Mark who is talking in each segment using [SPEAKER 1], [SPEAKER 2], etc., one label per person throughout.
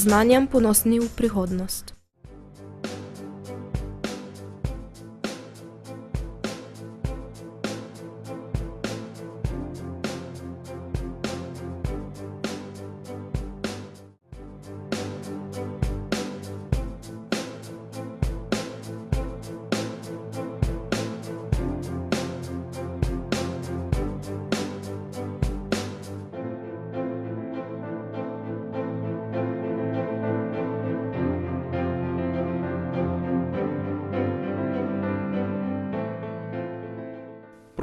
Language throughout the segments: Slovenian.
[SPEAKER 1] znanjem ponosni v prihodnost.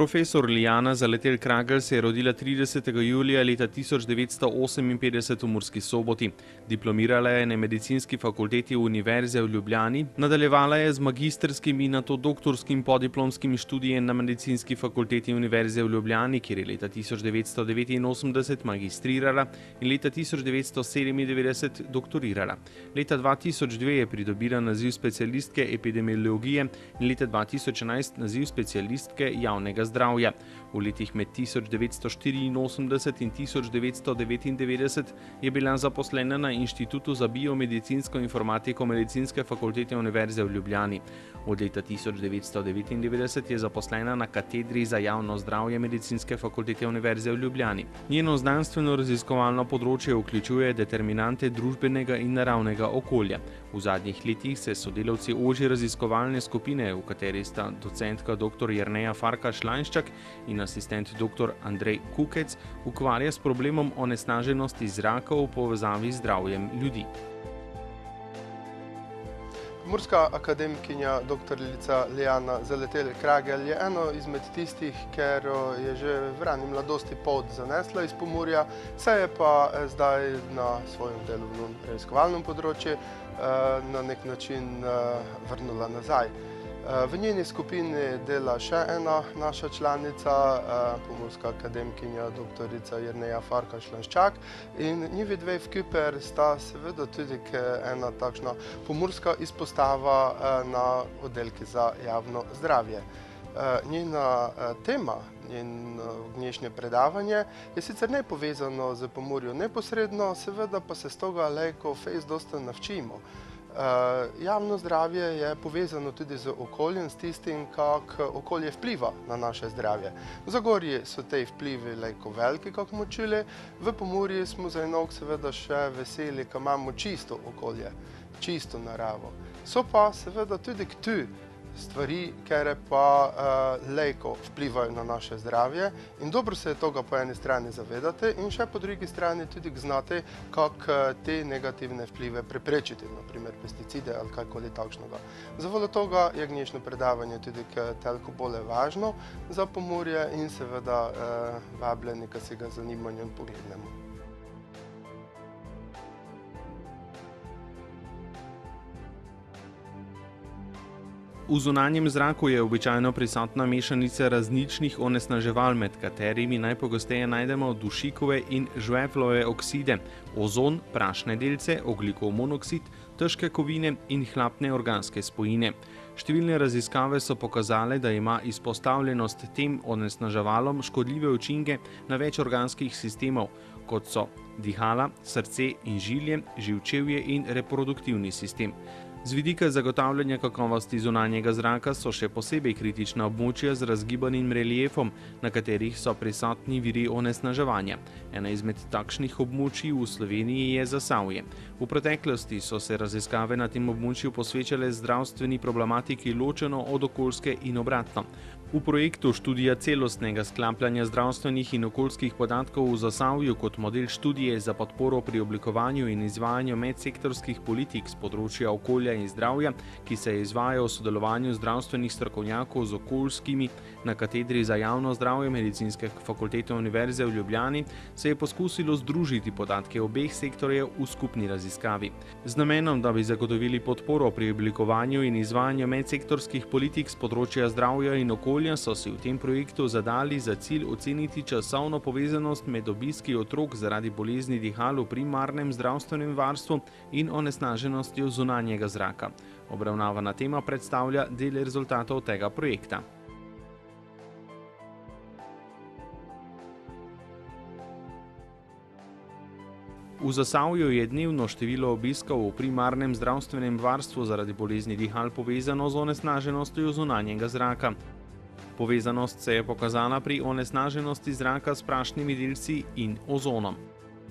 [SPEAKER 2] Profesor Liana Zaletelj-Kragl se je rodila 30. julija leta 1958 v Murski Soboti. Diplomirala je na Medicinski fakulteti Univerze v Ljubljani, nadaljevala je z magistrskim in nato doktorskim podiplomskim študijem na Medicinski fakulteti Univerze v Ljubljani, kjer je leta 1989 magistrirala in leta 1997 doktorirala. Leta 2002 je pridobila naziv specialistke epidemiologije in leta 2011 naziv specialistke javnega zdravja. V letih med 1984 in 1999 je bila zaposlena na Inštitutu za biomedicinsko informatiko Medicinske fakultete Univerze v Ljubljani. Od leta 1999 je zaposlena na katedri za javno zdravje Medicinske fakultete Univerze v Ljubljani. Njeno znanstveno-raziskovalno področje vključuje determinante družbenega in naravnega okolja. V zadnjih letih se sodelavci ožje raziskovalne skupine, v kateri sta docentka dr. Jerneja Farkaš-Lanščak in asistent dr. Andrej Kukec, ukvarja s problemom onesnaženosti zraka v povezavi z zdravjem ljudi.
[SPEAKER 3] Murska akademkinja dr. Liana Zaletelj-Kragl je eno izmed tistih, ker je že v rani mladosti pot zanesla iz Pomurja, se je pa zdaj na svojem delovnem raziskovalnem področju na nek način vrnula nazaj. V njeni skupini dela še ena naša članica, pomurska akademkinja dr. Jerneja Farkaš-Lanščak, in njivi dve vkuper sta seveda tudi ena takšna pomurska izpostava na oddelki za javno zdravje. Njena tema, njeno dnešnje predavanje je sicer ne povezano z Pomurjo neposredno, seveda pa se z toga lejko fejst dosta navčimo. Javno zdravje je povezano tudi z okoljem, s tistim, kako okolje vpliva na naše zdravje. V Zagorji so te vplivi lejko veliki, kako smo čuli, v Pomurju smo za enog seveda še veseli, ko imamo čisto okolje, čisto naravo. So pa seveda tudi tu stvari, kere pa lejko vplivajo na naše zdravje in dobro se je toga po eni strani zavedati in še po drugi strani tudi znati, kako te negativne vplive preprečiti, naprimer pesticide ali kakoli takšnega. Zavoljo toga je dnešno predavanje tudi toliko bolj važno za Pomurje in seveda vabljeni, ki si ga zanimanjem pogledamo.
[SPEAKER 2] V zunanjem zraku je običajno prisotna mešanica različnih onesnaževal, med katerimi najpogosteje najdemo dušikove in žvepljove okside, ozon, prašne delce, ogljikov monoksid, težke kovine in hlapne organske spojine. Številne raziskave so pokazale, da ima izpostavljenost tem onesnaževalom škodljive učinke na več organskih sistemov, kot so dihala, srce in žilje, živčevje in reproduktivni sistem. Z vidika zagotavljanja kakovosti zunanjega zraka so še posebej kritična območja z razgibanim reliefom, na katerih so prisotni viri onesnaževanja. Ena izmed takšnih območij v Sloveniji je Zasavje. V preteklosti so se raziskave na tem območju posvečale zdravstveni problematiki ločeno od okoljske in obratno. V projektu študija celostnega sklapljanja zdravstvenih in okoljskih podatkov v Zasavju kot model študije za podporo pri oblikovanju in izvajanju medsektorskih politik z področja okolja in zdravja, ki se izvaja v sodelovanju zdravstvenih strokovnjakov z okoljskimi na katedri za javno zdravje Medicinske fakultete Univerze v Ljubljani, se je poskusilo združiti podatke obeh sektorjev v skupni raziskavi. Z namenom, da bi zagotovili podporo pri oblikovanju in izvajanju medsektorskih politik z področja zdravja in okolja, so si v tem projektu zadali za cilj oceniti časovno povezanost med obiski otrok zaradi bolezni dihal v primarnem zdravstvenem varstvu in onesnaženostjo zunanjega zraka. Obravnavana tema predstavlja del rezultatov tega projekta. V Zasavju je dnevno število obiskov v primarnem zdravstvenem varstvu zaradi bolezni dihal povezano z onesnaženostjo zunanjega zraka. Povezanost se je pokazala pri onesnaženosti zraka s prašnimi delci in ozonom.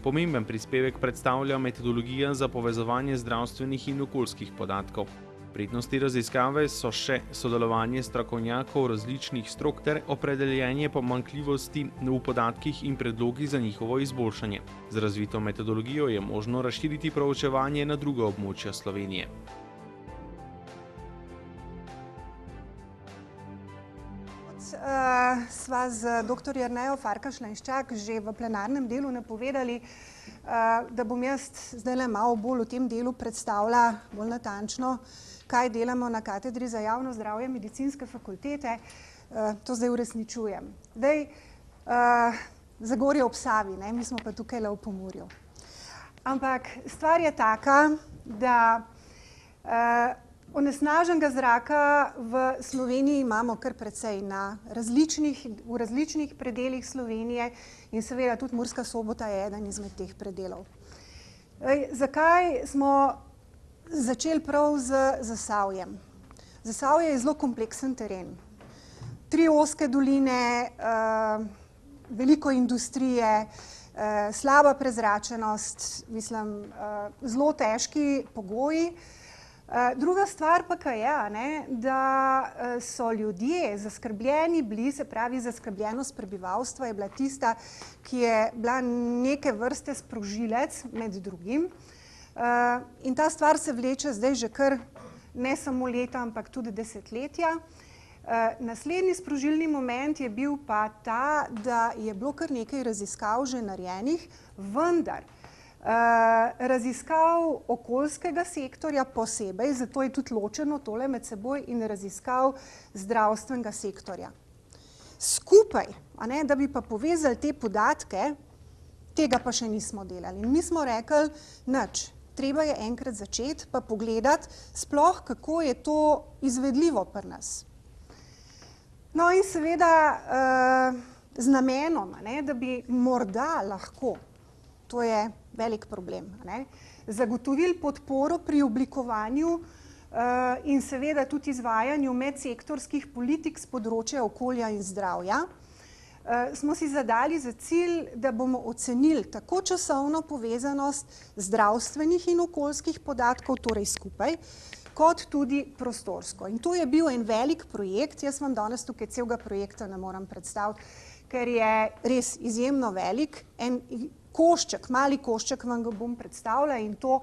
[SPEAKER 2] Pomemben prispevek predstavlja metodologija za povezovanje zdravstvenih in okoljskih podatkov. Prednosti raziskave so še sodelovanje strokovnjakov različnih strok ter opredeljenje pomanjkljivosti v podatkih in predlogi za njihovo izboljšanje. Z razvito metodologijo je možno razširiti proučevanje na druga območja Slovenije.
[SPEAKER 4] Sva z dr. Jernejo Farkaš-Lenščak že v plenarnem delu napovedali, da bom jaz zdajle malo bolj v tem delu predstavila bolj natančno, kaj delamo na katedri za javno zdravje medicinske fakultete. To zdaj uresničujem. Zagorje ob Savi, mi smo pa tukaj le v Pomurju. Ampak stvar je taka, da onesnaženega zraka v Sloveniji imamo kar precej v različnih predelih Slovenije in seveda tudi Murska Sobota je eden izmed teh predelov. Zakaj smo začeli prav z Zasavjem? Zasavje je zelo kompleksen teren. 3 ozke doline, veliko industrije, slaba prezračenost, zelo težki pogoji. Druga stvar pa kaj je, da so ljudje zaskrbljeni bili, se pravi zaskrbljenost prebivalstva je bila tista, ki je bila neke vrste sprožilec med drugim. In ta stvar se vleče zdaj že kar ne samo leta, ampak tudi desetletja. Naslednji sprožilni moment je bil pa ta, da je bilo kar nekaj raziskav že narejenih, vendar raziskav okoljskega sektorja posebej, zato je tudi ločeno tole med seboj, in raziskav zdravstvenega sektorja. Skupaj, da bi pa povezali te podatke, tega pa še nismo delali. In mi smo rekli, nič, treba je enkrat začeti pa pogledati sploh, kako je to izvedljivo pri nas. No in seveda z namenom, da bi morda lahko, to je velik problem, zagotovili podporo pri oblikovanju in seveda tudi izvajanju medsektorskih politik z področja okolja in zdravja, smo si zadali za cilj, da bomo ocenili tako časovno povezanost zdravstvenih in okoljskih podatkov, torej skupaj, kot tudi prostorsko. In to je bil en velik projekt, jaz vam danes tukaj celega projekta ne moram predstaviti, ker je res izjemno velik, en košček, mali košček vam ga bom predstavila in to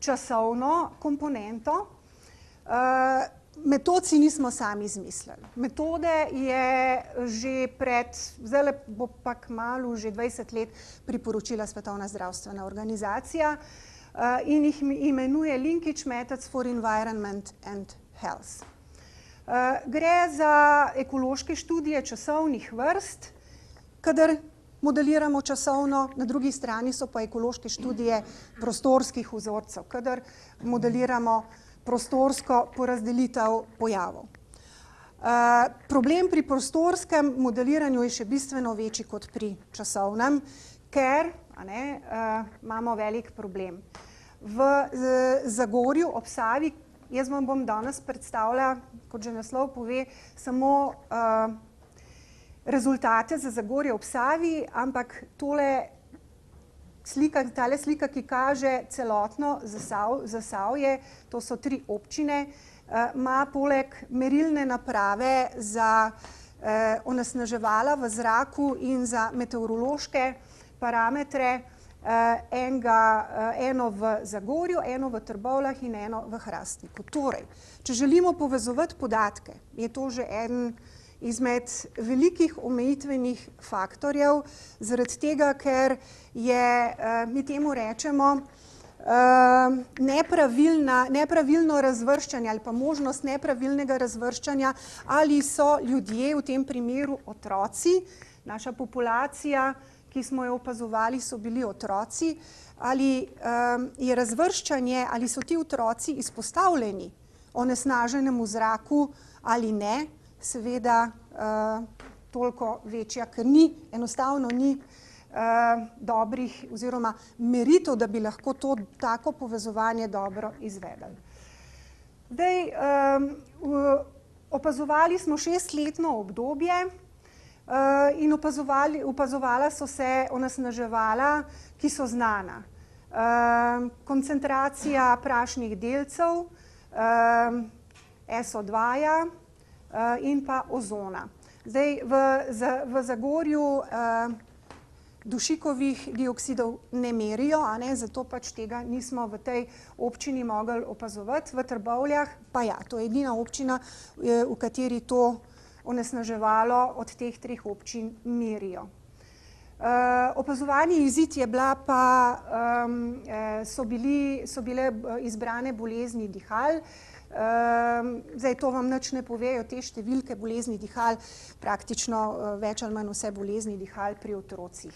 [SPEAKER 4] časovno komponento. Metod si nismo sami izmislili. Metode je že zdajle bo pa kmalu že 20 let priporočila Svetovna zdravstvena organizacija in jih imenuje Linkage Methods for Environment and Health. Gre za ekološke študije časovnih vrst, kadar modeliramo časovno, na drugi strani so pa ekološke študije prostorskih vzorcev, kadar modeliramo prostorsko porazdelitev pojavov. Problem pri prostorskem modeliranju je še bistveno večji kot pri časovnem, ker imamo velik problem. V Zagorju ob Savi, jaz vam bom danes predstavila, kot že naslov pove, samo rezultate za Zagorje ob Savi, ampak tale slika, ki kaže celotno Zasavje, to so 3 občine, ima poleg merilne naprave za onesnaževala v zraku in za meteorološke parametre, eno v Zagorju, eno v Trbovljah in eno v Hrastniku. Torej, če želimo povezovati podatke, je to že eden izmed velikih omejitvenih faktorjev, zaradi tega, ker je, mi temu rečemo, nepravilno razvrščanje ali pa možnost nepravilnega razvrščanja, ali so ljudje, v tem primeru otroci, naša populacija, ki smo jo opazovali, so bili otroci, ali je razvrščanje, ali so ti otroci izpostavljeni onesnaženemu zraku ali ne, seveda toliko večja, ker enostavno ni dobrih oziroma meritev, da bi lahko to tako povezovanje dobro izvedli. Zdaj, opazovali smo 6-letno obdobje in opazovala so se onesnaževala, ki so znana. Koncentracija prašnih delcev, SO2-ja in pa ozona. Zdaj, v Zagorju dušikovih dioksidov ne merijo, zato pač tega nismo v tej občini mogli opazovati. V Trbovljah pa ja, to je edina občina, v kateri to onesnaževalo od teh 3 občin merijo. Opazovani izid je bila pa, so bile izbrane bolezni dihal. Zdaj, to vam nič ne povejo te številke bolezni dihal, praktično več ali manj vse bolezni dihal pri otrocih.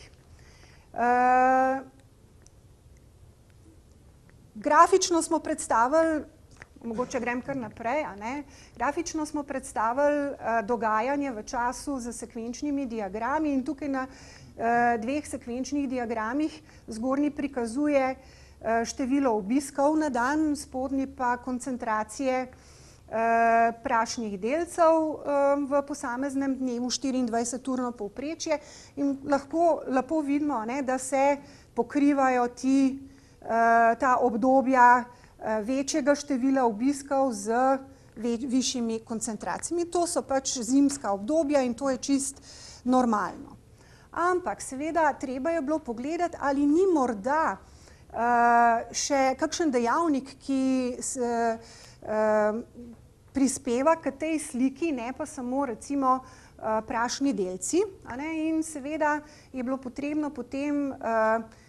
[SPEAKER 4] Grafično smo predstavili, mogoče grem kar naprej, grafično smo predstavili dogajanje v času z sekvenčnimi diagrami in tukaj na 2 sekvenčnih diagramih zgornji prikazuje število obiskov na dan, spodnji pa koncentracije prašnih delcev v posameznem dnevu, 24-urno povprečje in lahko lepo vidimo, da se pokrivajo ta obdobja večjega števila obiskov z višjimi koncentracijami. To so pač zimska obdobja in to je čist normalno. Ampak seveda treba je bilo pogledati, ali ni morda še kakšen dejavnik, ki prispeva k tej sliki, ne pa samo recimo prašni delci. In seveda je bilo potrebno potem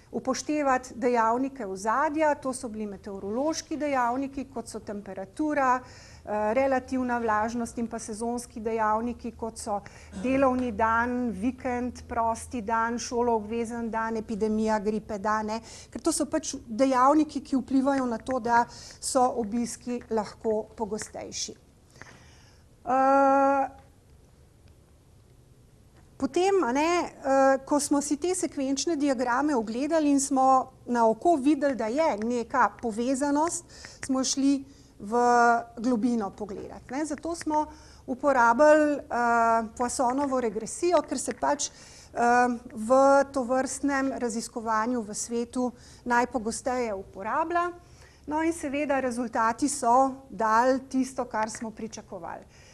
[SPEAKER 4] upoštevati dejavnike ozadja, to so bili meteorološki dejavniki, kot so temperatura, relativna vlažnost in pa sezonski dejavniki, kot so delovni dan, vikend, prosti dan, šoloobvezen dan, epidemija, gripe dan, ker to so pač dejavniki, ki vplivajo na to, da so obiski lahko pogostejši. Potem, ko smo si te sekvenčne diagrame ogledali in smo na oko videli, da je neka povezanost, smo šli v globino pogledati. Zato smo uporabili Poissonovo regresijo, ker se pač v tovrstnem raziskovanju v svetu najpogosteje uporablja. No in seveda rezultati so dali tisto, kar smo pričakovali.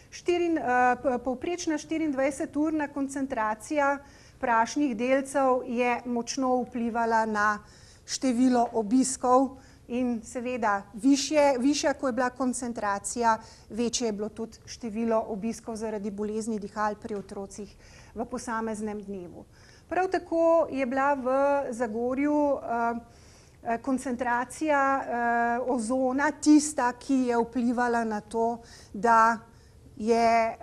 [SPEAKER 4] Povprečna 24-urna koncentracija prašnih delcev je močno vplivala na število obiskov in seveda višja, ko je bila koncentracija, večje je bilo tudi število obiskov zaradi bolezni dihal pri otrocih v posameznem dnevu. Prav tako je bila v Zagorju koncentracija ozona tista, ki je vplivala na to, da je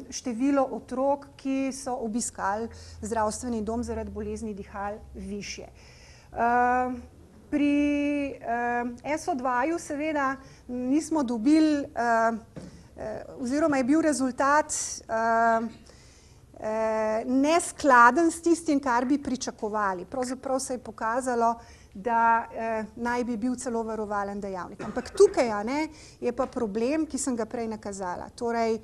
[SPEAKER 4] število otrok, ki so obiskali zdravstveni dom zaradi bolezni dihal, višje. Pri SO2-ju seveda nismo dobili, oziroma je bil rezultat neskladen s tistim, kar bi pričakovali. Pravzaprav se je pokazalo, da naj bi bil celo varovalen dejavnik. Ampak tukaj je pa problem, ki sem ga prej nakazala. Torej,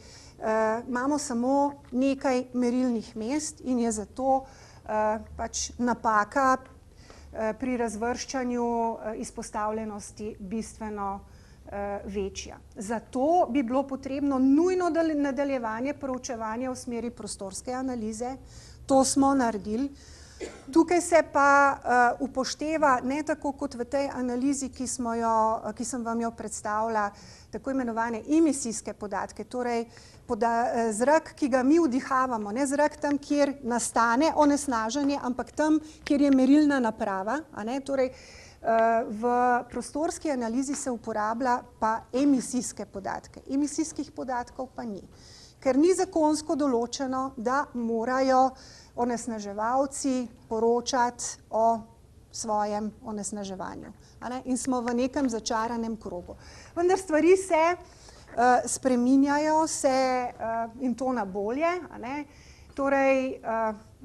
[SPEAKER 4] imamo samo nekaj merilnih mest in je zato pač napaka pri razvrščanju izpostavljenosti bistveno večja. Zato bi bilo potrebno nujno nadaljevanje proučevanja v smeri prostorske analize. To smo naredili. Tukaj se pa upošteva, ne tako kot v tej analizi, ki sem vam jo predstavila, tako imenovane emisijske podatke, torej zrak, ki ga mi vdihavamo, ne zrak tam, kjer nastane onesnaženje, ampak tam, kjer je merilna naprava. Torej, v prostorski analizi se uporablja pa emisijske podatke. Emisijskih podatkov pa ni, ker ni zakonsko določeno, da morajo onesnaževalci poročati o svojem onesnaževanju. In smo v nekem začaranem krogu. Vendar stvari se spreminjajo in to na bolje. torej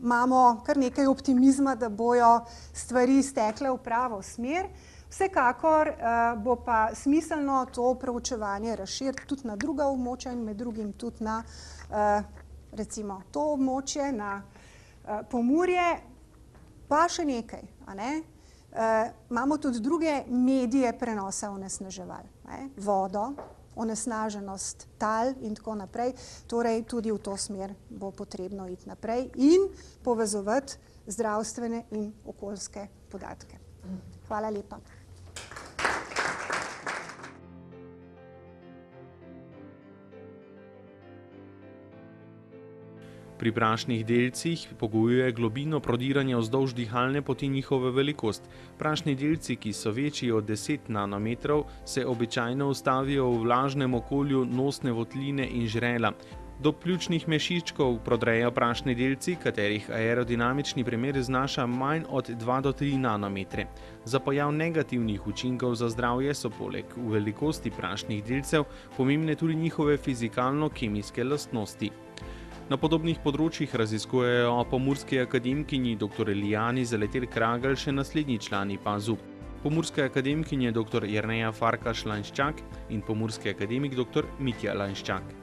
[SPEAKER 4] imamo kar nekaj optimizma, da bojo stvari stekle v pravo smer. Vsekakor bo pa smiselno to proučevanje razširiti tudi na druga območja in med drugim tudi na recimo to območje, na Pomurje, pa še nekaj, a ne? Imamo tudi druge medije prenosa onesnaževal, vodo, onesnaženost tal in tako naprej, torej tudi v to smer bo potrebno iti naprej in povezovati zdravstvene in okoljske podatke. Hvala lepa.
[SPEAKER 2] Pri prašnih delcih pogojuje globino prodiranja vzdolž dihalne poti njihova velikost. Prašni delci, ki so večji od 10 nanometrov, se običajno ustavijo v vlažnem okolju nosne votline in žrela. Do pljučnih mešičkov prodrejo prašni delci, katerih aerodinamični premer znaša manj od 2 do 3 nanometre. Za pojav negativnih učinkov za zdravje so poleg velikosti prašnih delcev pomembne tudi njihove fizikalno-kemijske lastnosti. Na podobnih področjih raziskujejo o pomurski akademkinji dr. Liani Zaletelj-Kragelj še naslednji člani PAZU. Pomurska akademkinja dr. Jerneja Farkaš-Lanščak in pomurski akademik dr. Mitja Lanščak.